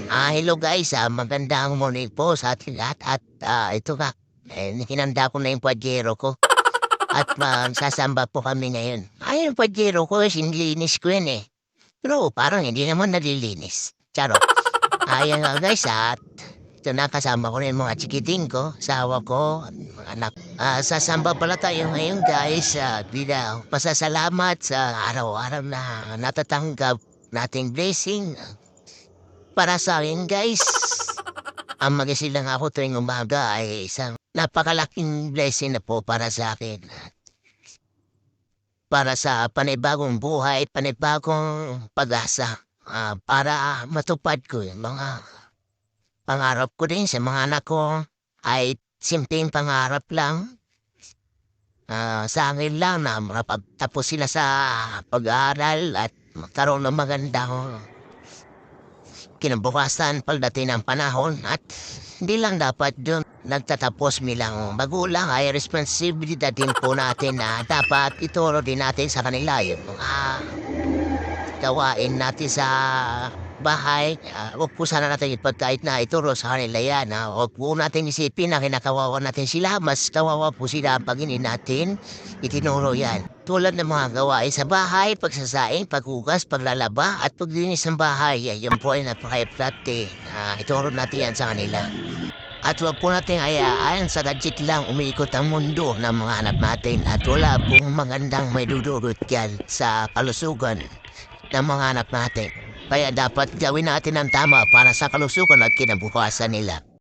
Hello guys, magandang morning po sa ating lahat at ito nga, hinanda ko na yung pajero ko at magsasamba po kami ngayon. Yung pajero ko, sinilinis ko yan eh. Pero parang hindi naman nalilinis. Charot. Ayan nga guys at ito na kasama ko na yung mga chikiting ko, asawa ko, mga anak. Sasamba pala tayo ngayon guys bilang pasasalamat sa araw-araw na natatanggap nating blessing. Para sa akin guys, ang magising lang ako tuwing umaga ay isang napakalaking blessing na po para sa akin. Para sa panibagong buhay, panibagong pag-asa. Para matupad ko yung mga pangarap ko din sa mga anak ko ay simpleng pangarap lang. Sa akin lang na makapagtapos sila sa pag-aaral at magkaroon ng magandang kinabukasan pagdating ng panahon at hindi lang dapat dun nagtatapos bilang magulang ay responsibilidad din po natin na dapat ituro din natin sa kanila yung mga gawain natin sa bahay. Huwag po sana natin ipagkait na ituro sa kanila yan. Huwag po natin isipin na kinakawawa natin sila. Mas kawawa po sila pag hindi natin itinuro yan. Tulad ng mga gawain sa bahay, pagsasaing, paghugas, paglalaba, at paglinis ng bahay. Yan po ay napaka-importante. Ituro natin yan sa kanila. At huwag po natin hayaan sa gadget lang umiikot ang mundo ng mga anak natin. At wala pong magandang may dudurot yan sa kalusugan ng mga anak natin. Kaya dapat gawin natin ang tama para sa kalusugan at kinabukasan nila.